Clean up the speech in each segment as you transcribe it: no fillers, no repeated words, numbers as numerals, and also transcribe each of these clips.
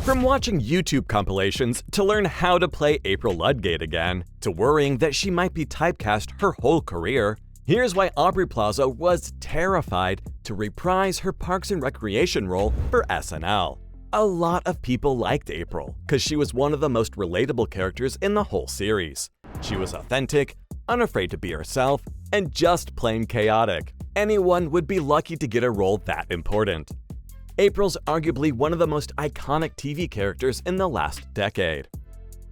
From watching YouTube compilations to learn how to play April Ludgate again, to worrying that she might be typecast her whole career, here's why Aubrey Plaza was terrified to reprise her Parks and Recreation role for SNL. A lot of people liked April because she was one of the most relatable characters in the whole series. She was authentic, unafraid to be herself, and just plain chaotic. Anyone would be lucky to get a role that important. April's arguably one of the most iconic TV characters in the last decade.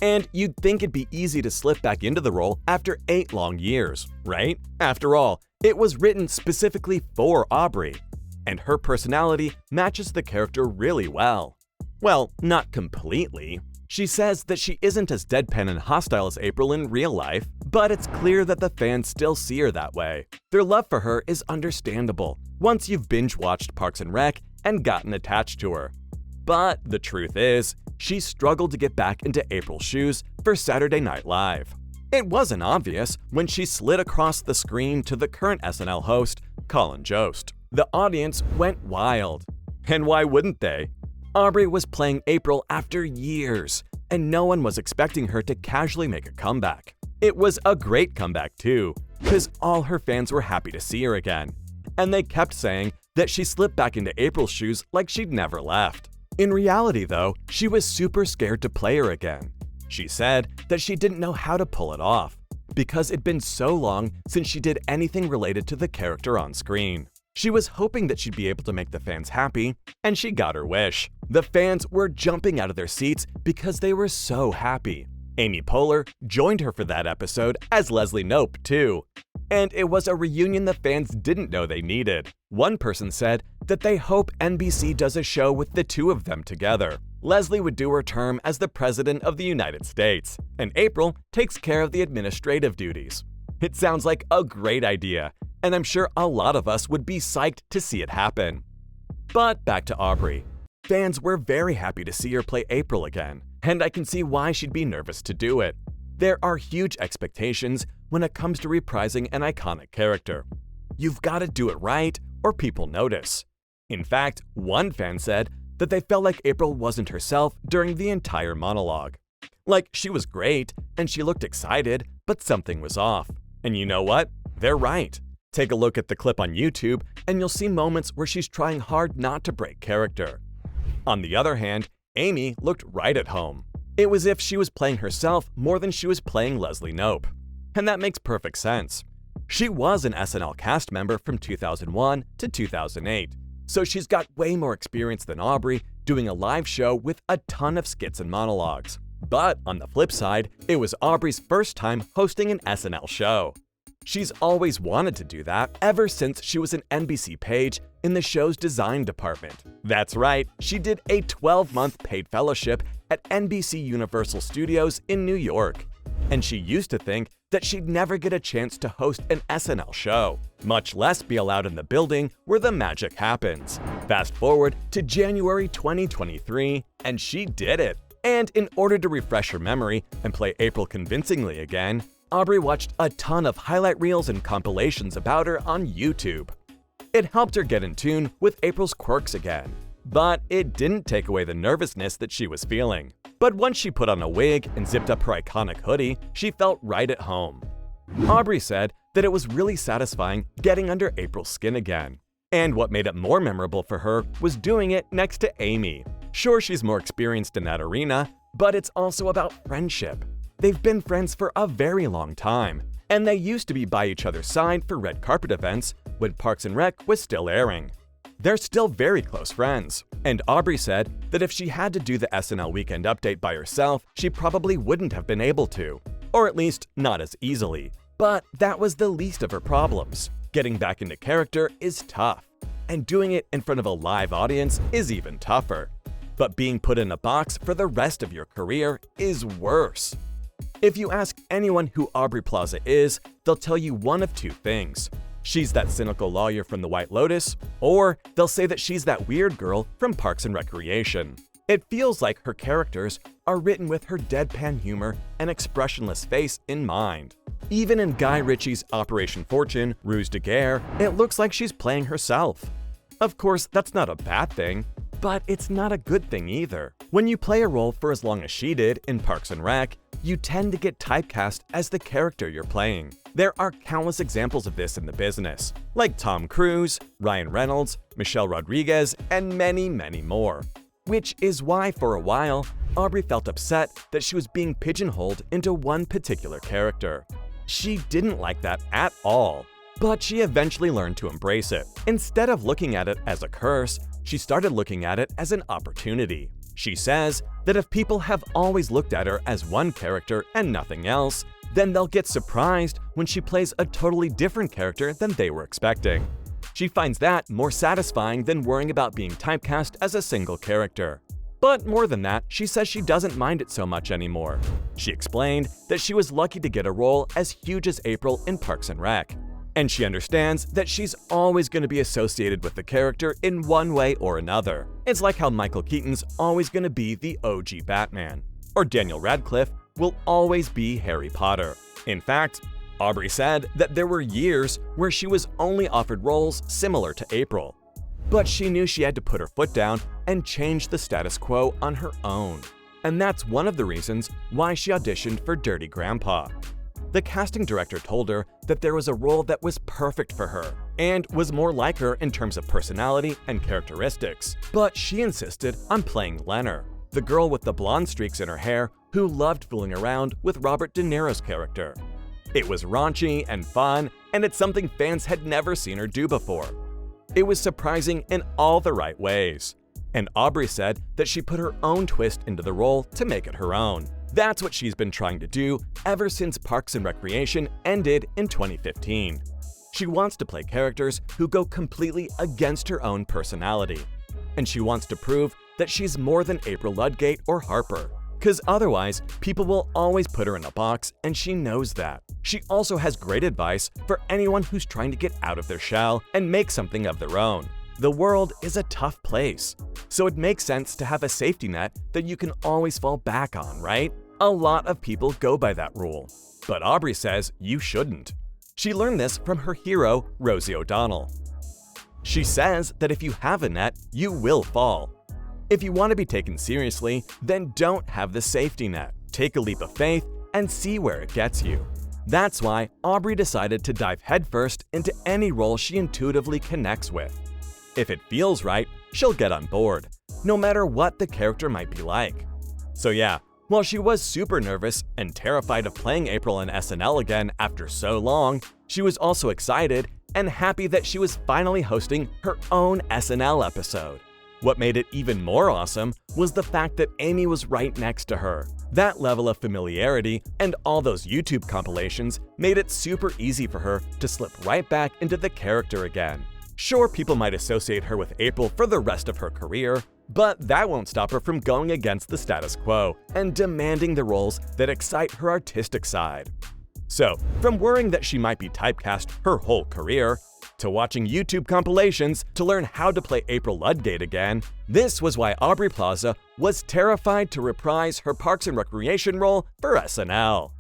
And you'd think it'd be easy to slip back into the role after 8 long years, right? After all, it was written specifically for Aubrey, and her personality matches the character really well. Well, not completely. She says that she isn't as deadpan and hostile as April in real life, but it's clear that the fans still see her that way. Their love for her is understandable once you've binge-watched Parks and Rec and gotten attached to her. But the truth is, she struggled to get back into April's shoes for Saturday Night Live. It wasn't obvious when she slid across the screen to the current SNL host, Colin Jost. The audience went wild. And why wouldn't they? Aubrey was playing April after years, and no one was expecting her to casually make a comeback. It was a great comeback too, because all her fans were happy to see her again. And they kept saying that she slipped back into April's shoes like she'd never left. In reality though, she was super scared to play her again. She said that she didn't know how to pull it off, because it'd been so long since she did anything related to the character on screen. She was hoping that she'd be able to make the fans happy, and she got her wish. The fans were jumping out of their seats because they were so happy. Amy Poehler joined her for that episode as Leslie Knope too. And it was a reunion the fans didn't know they needed. One person said that they hope NBC does a show with the two of them together. Leslie would do her term as the President of the United States, and April takes care of the administrative duties. It sounds like a great idea, and I'm sure a lot of us would be psyched to see it happen. But back to Aubrey. Fans were very happy to see her play April again, and I can see why she'd be nervous to do it. There are huge expectations when it comes to reprising an iconic character. You've got to do it right, or people notice. In fact, one fan said that they felt like April wasn't herself during the entire monologue. Like, she was great, and she looked excited, but something was off. And you know what? They're right. Take a look at the clip on YouTube, and you'll see moments where she's trying hard not to break character. On the other hand, Amy looked right at home. It was as if she was playing herself more than she was playing Leslie Knope. And that makes perfect sense. She was an SNL cast member from 2001 to 2008, so she's got way more experience than Aubrey doing a live show with a ton of skits and monologues. But on the flip side, it was Aubrey's first time hosting an SNL show. She's always wanted to do that ever since she was an NBC page in the show's design department. That's right, she did a 12-month paid fellowship at NBC Universal Studios in New York. And she used to think that she'd never get a chance to host an SNL show, much less be allowed in the building where the magic happens. Fast forward to January 2023, and she did it. And in order to refresh her memory and play April convincingly again, Aubrey watched a ton of highlight reels and compilations about her on YouTube. It helped her get in tune with April's quirks again, but it didn't take away the nervousness that she was feeling. But once she put on a wig and zipped up her iconic hoodie, she felt right at home. Aubrey said that it was really satisfying getting under April's skin again. And what made it more memorable for her was doing it next to Amy. Sure, she's more experienced in that arena, but it's also about friendship. They've been friends for a very long time, and they used to be by each other's side for red carpet events when Parks and Rec was still airing. They're still very close friends, and Aubrey said that if she had to do the SNL Weekend Update by herself, she probably wouldn't have been able to, or at least not as easily. But that was the least of her problems. Getting back into character is tough, and doing it in front of a live audience is even tougher. But being put in a box for the rest of your career is worse. If you ask anyone who Aubrey Plaza is, they'll tell you one of two things. She's that cynical lawyer from The White Lotus, or they'll say that she's that weird girl from Parks and Recreation. It feels like her characters are written with her deadpan humor and expressionless face in mind. Even in Guy Ritchie's Operation Fortune, Ruse de Guerre, it looks like she's playing herself. Of course, that's not a bad thing. But it's not a good thing either. When you play a role for as long as she did in Parks and Rec, you tend to get typecast as the character you're playing. There are countless examples of this in the business, like Tom Cruise, Ryan Reynolds, Michelle Rodriguez, and many, many more. Which is why, for a while, Aubrey felt upset that she was being pigeonholed into one particular character. She didn't like that at all, but she eventually learned to embrace it. Instead of looking at it as a curse, she started looking at it as an opportunity. She says that if people have always looked at her as one character and nothing else, then they'll get surprised when she plays a totally different character than they were expecting. She finds that more satisfying than worrying about being typecast as a single character. But more than that, she says she doesn't mind it so much anymore. She explained that she was lucky to get a role as huge as April in Parks and Rec. And she understands that she's always going to be associated with the character in one way or another. It's like how Michael Keaton's always going to be the OG Batman, or Daniel Radcliffe will always be Harry Potter. In fact, Aubrey said that there were years where she was only offered roles similar to April. But she knew she had to put her foot down and change the status quo on her own. And that's one of the reasons why she auditioned for Dirty Grandpa. The casting director told her that there was a role that was perfect for her and was more like her in terms of personality and characteristics. But she insisted on playing Lenore, the girl with the blonde streaks in her hair who loved fooling around with Robert De Niro's character. It was raunchy and fun, and it's something fans had never seen her do before. It was surprising in all the right ways. And Aubrey said that she put her own twist into the role to make it her own. That's what she's been trying to do ever since Parks and Recreation ended in 2015. She wants to play characters who go completely against her own personality. And she wants to prove that she's more than April Ludgate or Harper. Because otherwise, people will always put her in a box, and she knows that. She also has great advice for anyone who's trying to get out of their shell and make something of their own. The world is a tough place, so it makes sense to have a safety net that you can always fall back on, right? A lot of people go by that rule, but Aubrey says you shouldn't. She learned this from her hero, Rosie O'Donnell. She says that if you have a net, you will fall. If you want to be taken seriously, then don't have the safety net. Take a leap of faith and see where it gets you. That's why Aubrey decided to dive headfirst into any role she intuitively connects with. If it feels right, she'll get on board, no matter what the character might be like. So yeah, while she was super nervous and terrified of playing April on SNL again after so long, she was also excited and happy that she was finally hosting her own SNL episode. What made it even more awesome was the fact that Amy was right next to her. That level of familiarity and all those YouTube compilations made it super easy for her to slip right back into the character again. Sure, people might associate her with April for the rest of her career, but that won't stop her from going against the status quo and demanding the roles that excite her artistic side. So, from worrying that she might be typecast her whole career, to watching YouTube compilations to learn how to play April Ludgate again, this was why Aubrey Plaza was terrified to reprise her Parks and Recreation role for SNL.